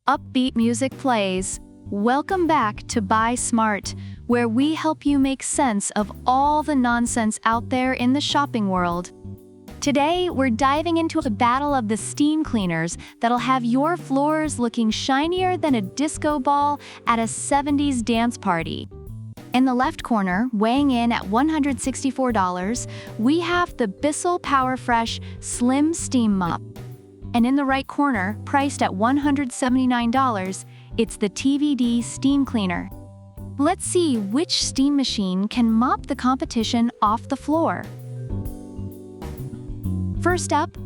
upbeat music plays. Welcome back to Buy Smart, where we help you make sense of all the nonsense out there in the shopping world. Today, we're diving into a battle of the steam cleaners that'll have your floors looking shinier than a disco ball at a 70s dance party. In the left corner, weighing in at $164, we have the BISSELL Powerfresh Slim Steam Mop. And in the right corner, priced at $179, it's the TVD Steam Cleaner. Let's see which steam machine can mop the competition off the floor. First up,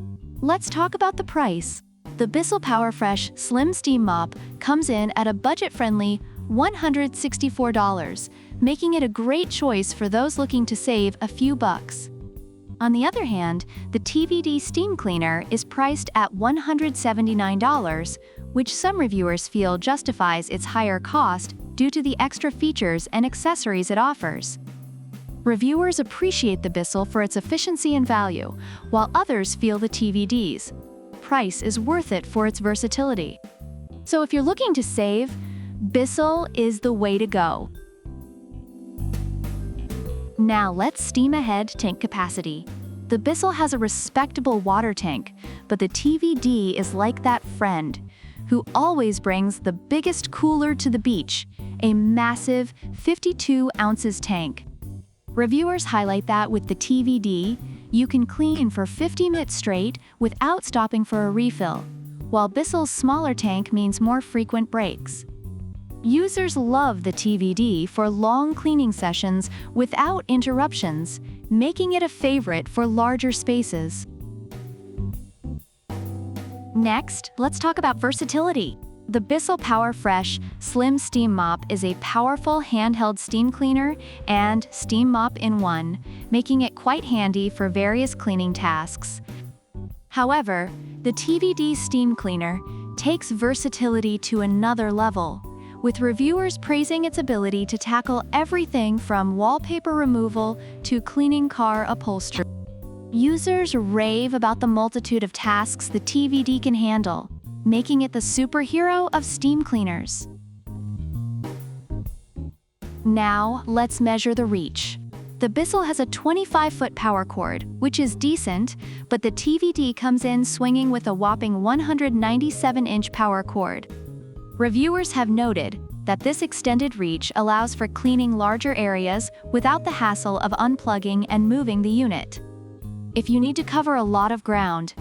let's talk about the price. The BISSELL Powerfresh Slim Steam Mop comes in at a budget-friendly $164, making it a great choice for those looking to save a few bucks. On the other hand, the TVD Steam Cleaner is priced at $179, which some reviewers feel justifies its higher cost due to the extra features and accessories it offers. Reviewers appreciate the BISSELL for its efficiency and value, while others feel the TVD's price is worth it for its versatility. So if you're looking to save, BISSELL is the way to go. Now let's steam ahead tank capacity. The BISSELL has a respectable water tank, but the TVD is like that friend who always brings the biggest cooler to the beach, a massive 52 ounces tank. Reviewers highlight that with the TVD, you can clean for 50 minutes straight without stopping for a refill, while BISSELL's smaller tank means more frequent breaks. Users love the TVD for long cleaning sessions without interruptions, making it a favorite for larger spaces. Next, let's talk about versatility. The BISSELL Powerfresh Slim Steam Mop is a powerful handheld steam cleaner and steam mop in one, making it quite handy for various cleaning tasks. However, the TVD Steam Cleaner takes versatility to another level, with reviewers praising its ability to tackle everything from wallpaper removal to cleaning car upholstery. Users rave about the multitude of tasks the TVD can handle, making it the superhero of steam cleaners. Now, let's measure the reach. The BISSELL has a 25-foot power cord, which is decent, but the TVD comes in swinging with a whopping 197-inch power cord. Reviewers have noted that this extended reach allows for cleaning larger areas without the hassle of unplugging and moving the unit. If you need to cover a lot of ground,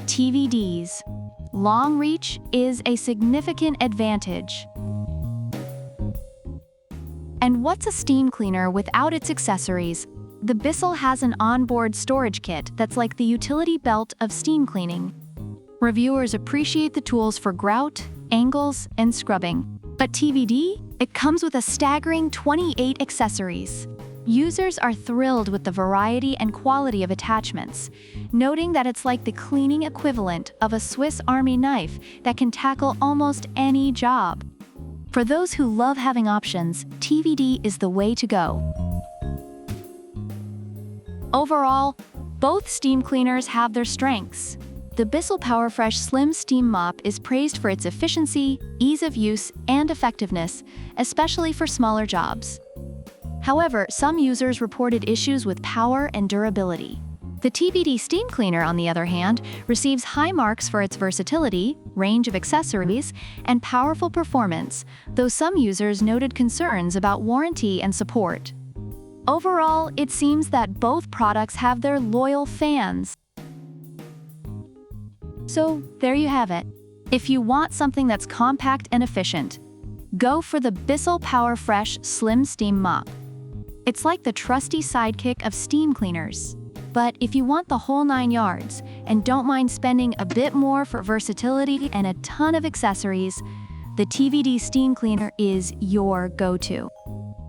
TVD's long reach is a significant advantage. And what's a steam cleaner without its accessories? The BISSELL has an onboard storage kit that's like the utility belt of steam cleaning. Reviewers appreciate the tools for grout, angles, and scrubbing. But TVD? It comes with a staggering 28 accessories. Users are thrilled with the variety and quality of attachments, noting that it's like the cleaning equivalent of a Swiss Army knife that can tackle almost any job. For those who love having options, TVD is the way to go. Overall, both steam cleaners have their strengths. The BISSELL Powerfresh Slim Steam Mop is praised for its efficiency, ease of use, and effectiveness, especially for smaller jobs. However, some users reported issues with power and durability. The TVD Steam Cleaner, on the other hand, receives high marks for its versatility, range of accessories, and powerful performance, though some users noted concerns about warranty and support. Overall, it seems that both products have their loyal fans. So, there you have it. If you want something that's compact and efficient, go for the BISSELL Powerfresh Slim Steam Mop. It's like the trusty sidekick of steam cleaners. But if you want the whole 9 yards and don't mind spending a bit more for versatility and a ton of accessories, the TVD Steam Cleaner is your go-to.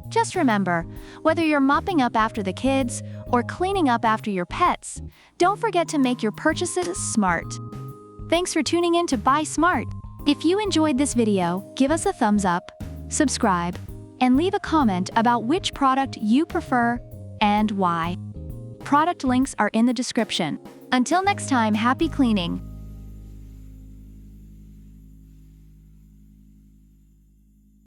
Just remember, whether you're mopping up after the kids or cleaning up after your pets, don't forget to make your purchases smart. Thanks for tuning in to Buy Smart. If you enjoyed this video, give us a thumbs up, subscribe, and leave a comment about which product you prefer and why. Product links are in the description. Until next time, happy cleaning!